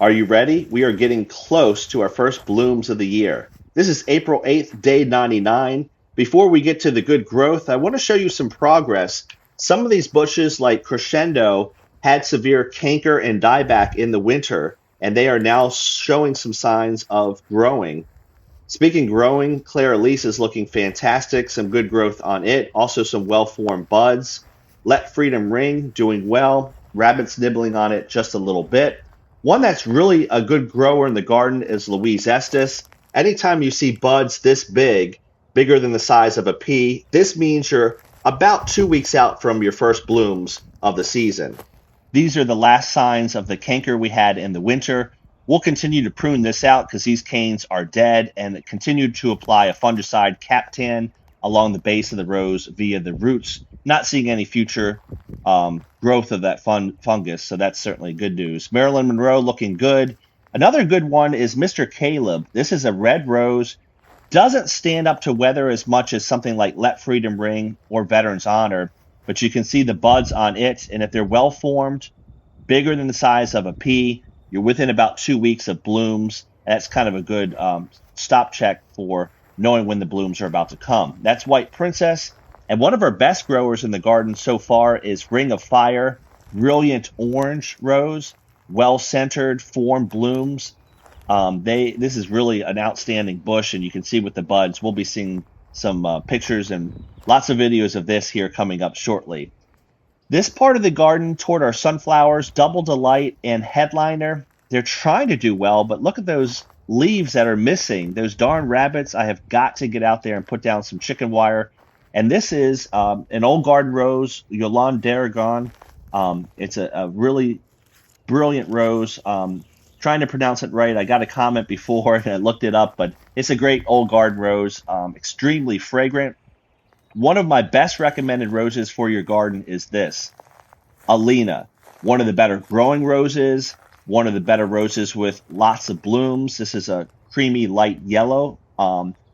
Are you ready? We are getting close to our first blooms of the year. This is April 8th, day 99. Before we get to the good growth, I want to show you some progress. Some of these bushes, like Crescendo, had severe canker and dieback in the winter, and they are now showing some signs of growing. Speaking growing, Claire Elise is looking fantastic. Some good growth on it. Also, some well formed buds. Let Freedom Ring doing well. Rabbits nibbling on it just a little bit. One that's really a good grower in the garden is Louise Estes. Anytime you see buds this big, bigger than the size of a pea, this means you're about 2 weeks out from your first blooms of the season. These are the last signs of the canker we had in the winter. We'll continue to prune this out because these canes are dead, and continue to apply a fungicide Captan along the base of the rows via the roots. Not seeing any future growth of that fungus, so that's certainly good news. Marilyn Monroe looking good. Another good one is Mr. Caleb. This is a red rose. Doesn't stand up to weather as much as something like Let Freedom Ring or Veterans Honor, but you can see the buds on it, and if they're well formed, bigger than the size of a pea, you're within about 2 weeks of blooms. That's kind of a good stop check for knowing when the blooms are about to come. That's White Princess. And one of our best growers in the garden so far is Ring of Fire, brilliant orange rose, well-centered, formed blooms. This is really an outstanding bush, and you can see with the buds. We'll be seeing some pictures and lots of videos of this here coming up shortly. This part of the garden toward our sunflowers, Double Delight and Headliner, they're trying to do well, but look at those leaves that are missing. Those darn rabbits. I have got to get out there and put down some chicken wire. And this is an old garden rose, Yolande d'Aragon. It's a really brilliant rose. Trying to pronounce it right. I got a comment before and I looked it up, but it's a great old garden rose, extremely fragrant. One of my best recommended roses for your garden is this, Alina. One of the better growing roses, one of the better roses with lots of blooms. This is a creamy light yellow.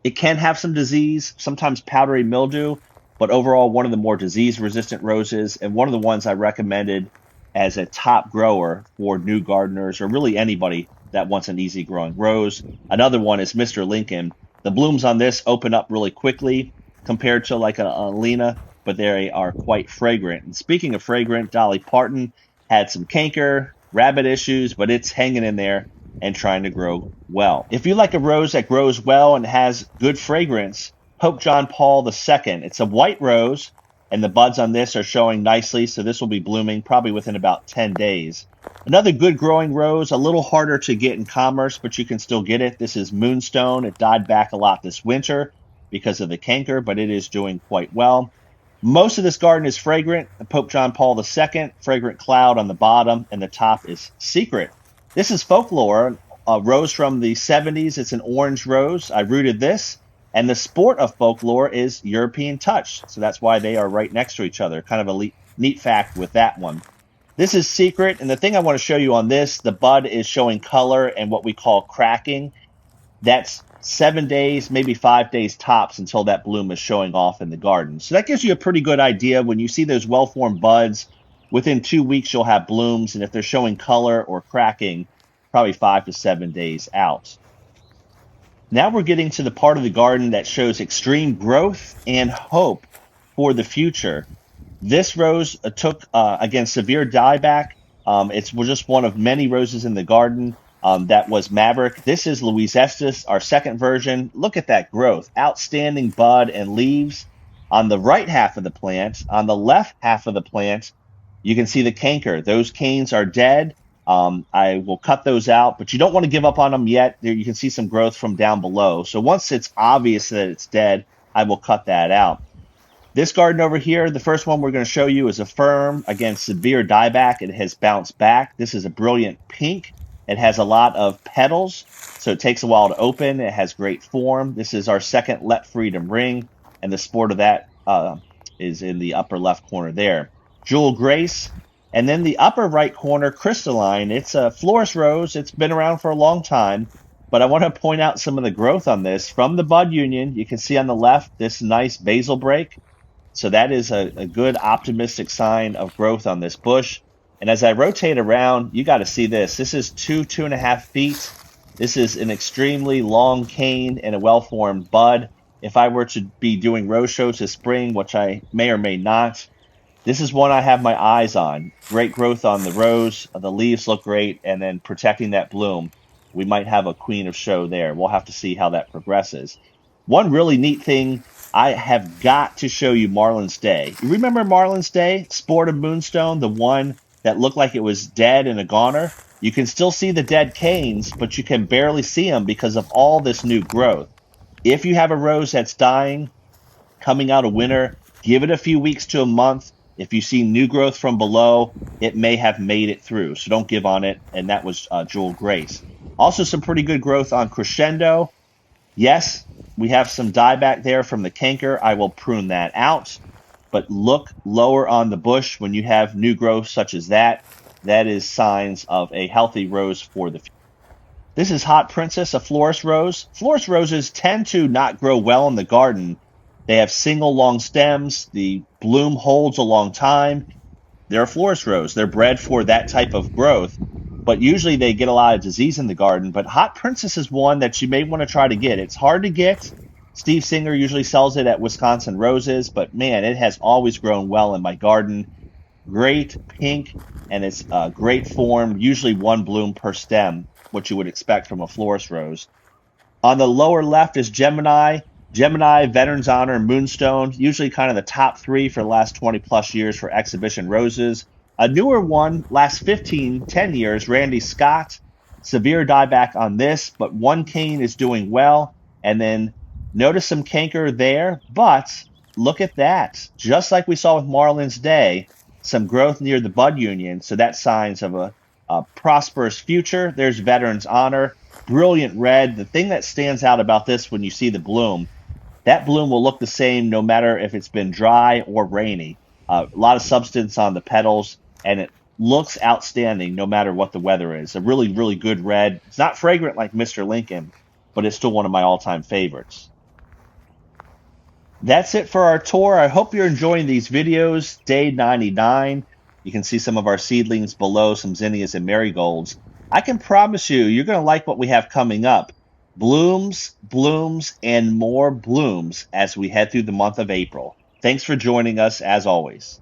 It can have some disease, sometimes powdery mildew, but overall one of the more disease-resistant roses, and one of the ones I recommended as a top grower for new gardeners or really anybody that wants an easy growing rose. Another one is Mr. Lincoln. The blooms on this open up really quickly compared to like a Alina, but they are quite fragrant. And speaking of fragrant, Dolly Parton had some canker, rabbit issues, but it's hanging in there and trying to grow well. If you like a rose that grows well and has good fragrance, Pope John Paul II. It's a white rose, and the buds on this are showing nicely, so this will be blooming probably within about 10 days. Another good growing rose, a little harder to get in commerce, but you can still get it. This is Moonstone. It died back a lot this winter because of the canker, but it is doing quite well. Most of this garden is fragrant. Pope John Paul II, fragrant cloud on the bottom, and the top is secret. This is Folklore, a rose from the 70s. It's an orange rose. I rooted this. And the sport of Folklore is European Touch. So that's why they are right next to each other. Kind of a neat fact with that one. This is Secret. And the thing I want to show you on this, the bud is showing color and what we call cracking. That's 7 days, maybe 5 days tops until that bloom is showing off in the garden. So that gives you a pretty good idea. When you see those well-formed buds, within 2 weeks you'll have blooms. And if they're showing color or cracking, probably 5 to 7 days out. Now we're getting to the part of the garden that shows extreme growth and hope for the future. This rose took, again, severe dieback. It's just one of many roses in the garden that was Maverick. This is Louise Estes, our second version. Look at that growth. Outstanding bud and leaves on the right half of the plant. On the left half of the plant, you can see the canker. Those canes are dead. I will cut those out, but you don't want to give up on them yet. There you can see some growth from down below. So once it's obvious that it's dead, I will cut that out. This garden over here, the first one we're going to show you is a firm, again, severe dieback. It has bounced back. This is a brilliant pink. It has a lot of petals, so it takes a while to open. It has great form. This is our second Let Freedom Ring, and the sport of that is in the upper left corner there. Jewel Grace. And then the upper right corner, Crystalline, it's a florist rose. It's been around for a long time, but I want to point out some of the growth on this. From the bud union, you can see on the left this nice basal break. So that is a good optimistic sign of growth on this bush. And as I rotate around, you got to see this. This is 2.5 feet. This is an extremely long cane and a well-formed bud. If I were to be doing rose shows this spring, which I may or may not, this is one I have my eyes on. Great growth on the rose. The leaves look great, and then protecting that bloom. We might have a queen of show there. We'll have to see how that progresses. One really neat thing, I have got to show you Marlin's Day. You remember Marlin's Day? Sport of Moonstone, the one that looked like it was dead and a goner? You can still see the dead canes, but you can barely see them because of all this new growth. If you have a rose that's dying, coming out of winter, give it a few weeks to a month. If you see new growth from below, it may have made it through. So don't give on it. And that was Jewel Grace. Also, some pretty good growth on Crescendo. Yes, we have some dieback there from the canker. I will prune that out. But look lower on the bush when you have new growth such as that. That is signs of a healthy rose for the future. This is Hot Princess, a florist rose. Florist roses tend to not grow well in the garden. They have single long stems. The bloom holds a long time. They're a florist rose. They're bred for that type of growth, but usually they get a lot of disease in the garden. But Hot Princess is one that you may want to try to get. It's hard to get. Steve Singer usually sells it at Wisconsin Roses, but man, it has always grown well in my garden. Great pink, and it's great form, usually one bloom per stem, what you would expect from a florist rose. On the lower left is Gemini. Gemini, Veterans Honor, Moonstone, usually kind of the top three for the last 20 plus years for exhibition roses. A newer one, last 10 years, Randy Scott. Severe dieback on this, but one cane is doing well. And then notice some canker there, but look at that. Just like we saw with Marlin's Day, some growth near the bud union. So that's signs of a prosperous future. There's Veterans Honor. Brilliant red. The thing that stands out about this when you see the bloom, that bloom will look the same no matter if it's been dry or rainy. A lot of substance on the petals, and it looks outstanding no matter what the weather is. A really, really good red. It's not fragrant like Mr. Lincoln, but it's still one of my all-time favorites. That's it for our tour. I hope you're enjoying these videos. Day 99. You can see some of our seedlings below, some zinnias and marigolds. I can promise you, you're going to like what we have coming up. Blooms, blooms, and more blooms as we head through the month of April. Thanks for joining us, as always.